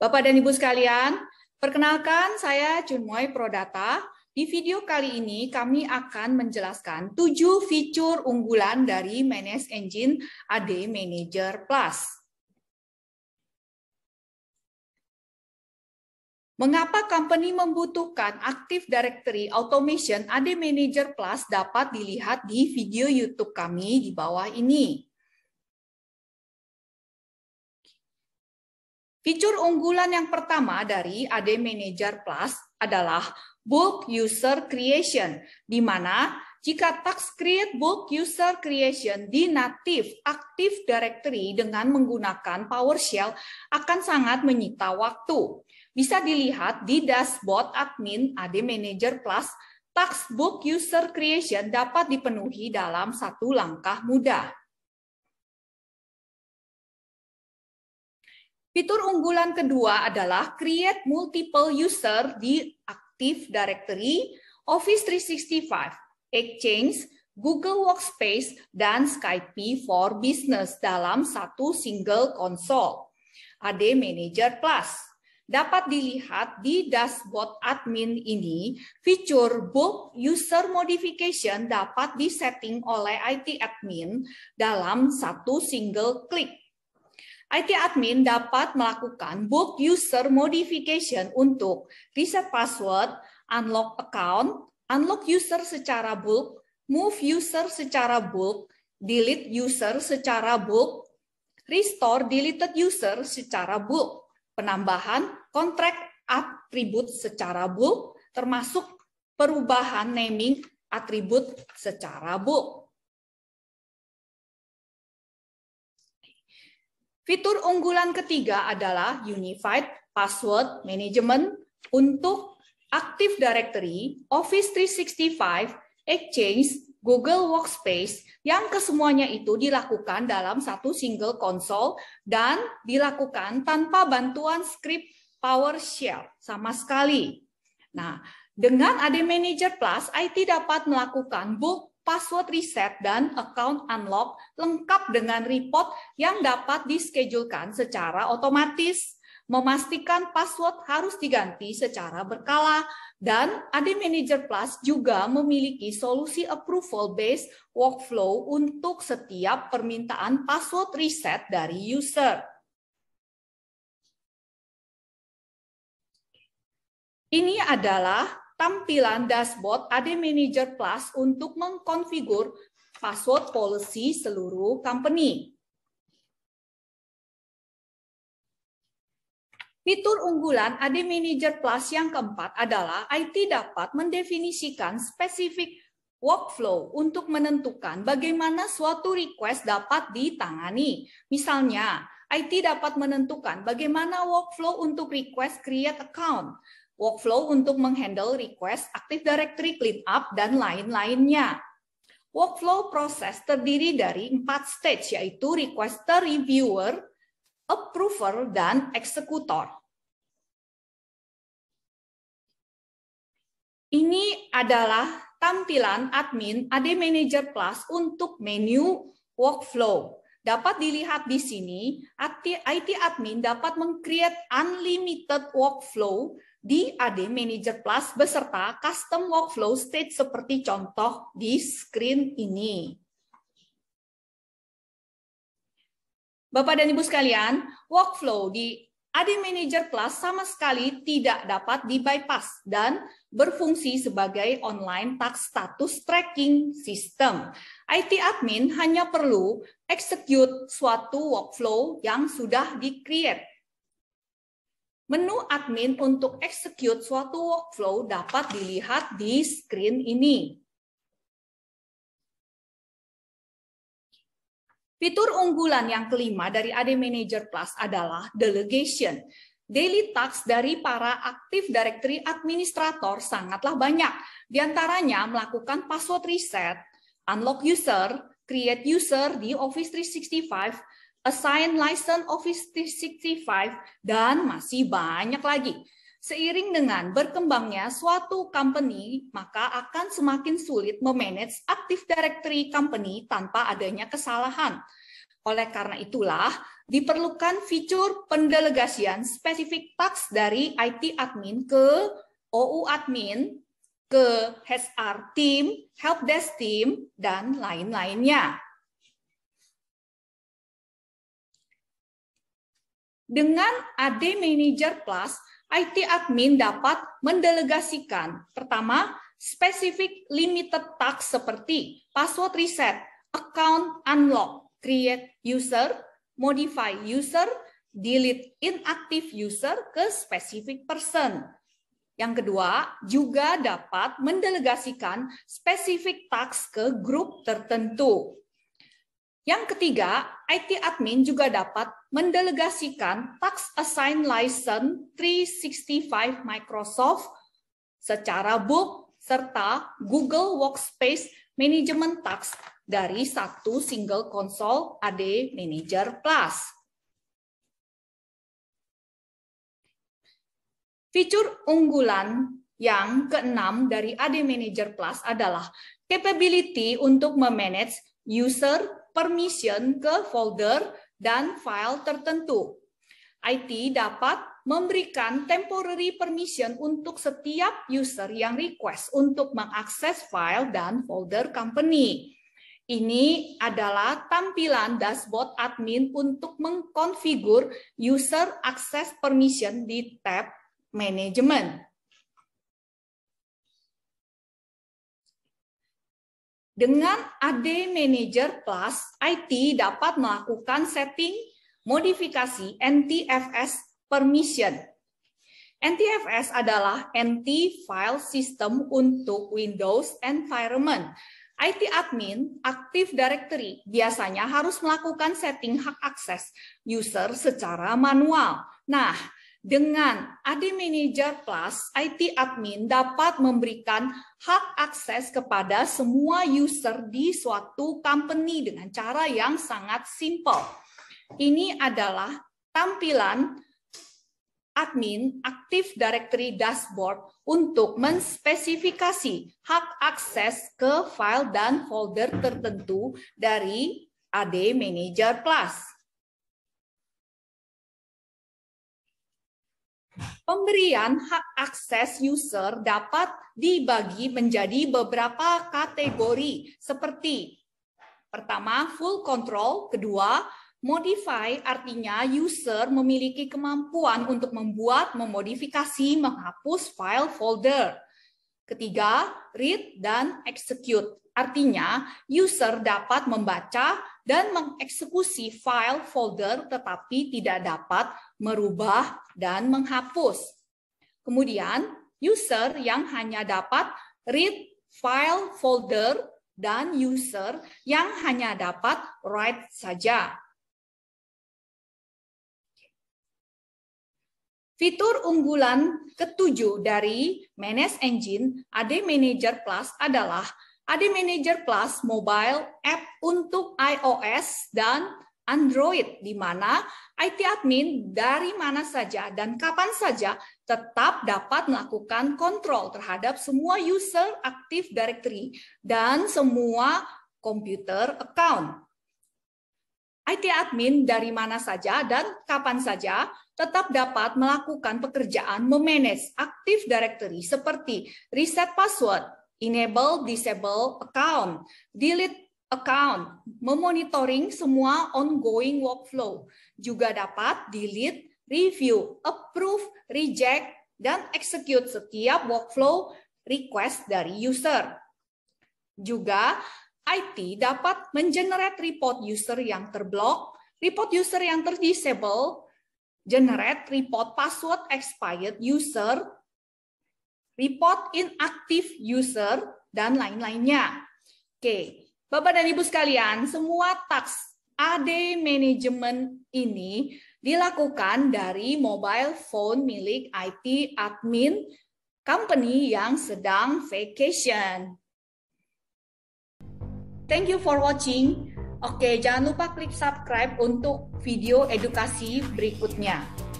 Bapak dan Ibu sekalian, perkenalkan saya Chunmoy Prodata. Di video kali ini kami akan menjelaskan 7 fitur unggulan dari Manage Engine AD Manager Plus. Mengapa company membutuhkan Active Directory Automation AD Manager Plus dapat dilihat di video YouTube kami di bawah ini. Fitur unggulan yang pertama dari AD Manager Plus adalah bulk user creation, di mana jika task create bulk user creation di native Active Directory dengan menggunakan PowerShell akan sangat menyita waktu. Bisa dilihat di dashboard admin AD Manager Plus, task bulk user creation dapat dipenuhi dalam satu langkah mudah. Fitur unggulan kedua adalah create multiple user di Active Directory, Office 365, Exchange, Google Workspace, dan Skype for Business dalam satu single console. AD Manager Plus. Dapat dilihat di dashboard admin ini, fitur bulk user modification dapat disetting oleh IT admin dalam satu single klik. IT admin dapat melakukan bulk user modification untuk reset password, unlock account, unlock user secara bulk, move user secara bulk, delete user secara bulk, restore deleted user secara bulk, penambahan kontrak atribut secara bulk, termasuk perubahan naming atribut secara bulk. Fitur unggulan ketiga adalah Unified Password Management untuk Active Directory, Office 365, Exchange, Google Workspace, yang kesemuanya itu dilakukan dalam satu single console dan dilakukan tanpa bantuan script PowerShell sama sekali. Nah, dengan AD Manager Plus, IT dapat melakukan bulk password reset dan account unlock lengkap dengan report yang dapat dischedulekan secara otomatis, memastikan password harus diganti secara berkala, dan AD Manager Plus juga memiliki solusi approval-based workflow untuk setiap permintaan password reset dari user. Ini adalah tampilan dashboard AD Manager Plus untuk mengkonfigur password policy seluruh company. Fitur unggulan AD Manager Plus yang keempat adalah IT dapat mendefinisikan spesifik workflow untuk menentukan bagaimana suatu request dapat ditangani. Misalnya, IT dapat menentukan bagaimana workflow untuk request create account, workflow untuk menghandle request Active Directory cleanup, dan lain-lainnya. Workflow proses terdiri dari 4 stage, yaitu requester, reviewer, approver, dan eksekutor. Ini adalah tampilan admin AD Manager Plus untuk menu workflow. Dapat dilihat di sini, IT admin dapat meng-create unlimited workflow di AD Manager Plus beserta custom workflow stage seperti contoh di screen ini. Bapak dan Ibu sekalian, workflow di AD Manager Plus sama sekali tidak dapat di-bypass dan berfungsi sebagai online task status tracking system. IT admin hanya perlu execute suatu workflow yang sudah di-create. Menu admin untuk execute suatu workflow dapat dilihat di screen ini. Fitur unggulan yang kelima dari AD Manager Plus adalah delegation. Daily task dari para Active Directory administrator sangatlah banyak. Di antaranya melakukan password reset, unlock user, create user di Office 365, assign license Office 365, dan masih banyak lagi. Seiring dengan berkembangnya suatu company, maka akan semakin sulit memanage Active Directory company tanpa adanya kesalahan. Oleh karena itulah, diperlukan fitur pendelegasian spesifik task dari IT admin ke OU admin, ke HR team, helpdesk team, dan lain-lainnya. Dengan AD Manager Plus, IT admin dapat mendelegasikan pertama, spesifik limited task seperti password reset, account unlock, create user, modify user, delete inactive user ke specific person. Yang kedua, juga dapat mendelegasikan spesifik task ke grup tertentu. Yang ketiga, IT admin juga dapat mendelegasikan task assign license 365 Microsoft secara bulk serta Google Workspace Management Task dari satu single console AD Manager Plus. Fitur unggulan yang keenam dari AD Manager Plus adalah capability untuk memanage user permission ke folder dan file tertentu. IT dapat memberikan temporary permission untuk setiap user yang request untuk mengakses file dan folder company. Ini adalah tampilan dashboard admin untuk mengkonfigur user access permission di tab manajemen. Dengan AD Manager Plus, IT dapat melakukan setting modifikasi NTFS permission. NTFS adalah Anti-File System untuk Windows Environment. IT admin Active Directory biasanya harus melakukan setting hak akses user secara manual. Nah, dengan AD Manager Plus, IT admin dapat memberikan hak akses kepada semua user di suatu company dengan cara yang sangat simpel. Ini adalah tampilan admin Active Directory Dashboard untuk menspesifikasi hak akses ke file dan folder tertentu dari AD Manager Plus. Pemberian hak akses user dapat dibagi menjadi beberapa kategori seperti pertama, full control, kedua, modify artinya user memiliki kemampuan untuk membuat, memodifikasi, menghapus file folder. Ketiga, read dan execute artinya user dapat membaca dan mengeksekusi file folder tetapi tidak dapat merubah dan menghapus. Kemudian, user yang hanya dapat read file folder dan user yang hanya dapat write saja. Fitur unggulan ketujuh dari Manage Engine AD Manager Plus adalah AD Manager Plus mobile app untuk iOS dan Android, di mana IT admin dari mana saja dan kapan saja tetap dapat melakukan kontrol terhadap semua user Active Directory dan semua komputer account. IT admin dari mana saja dan kapan saja tetap dapat melakukan pekerjaan memanage Active Directory seperti reset password, enable disable account, delete account, memonitoring semua ongoing workflow, juga dapat delete, review, approve, reject, dan execute setiap workflow request dari user. Juga IT dapat mengenerate report user yang terblok, report user yang terdisable, generate report password expired user, report inactive user, dan lain-lainnya. Oke, Bapak dan Ibu sekalian, semua task AD Management ini dilakukan dari mobile phone milik IT admin company yang sedang vacation. Thank you for watching. Oke, jangan lupa klik subscribe untuk video edukasi berikutnya.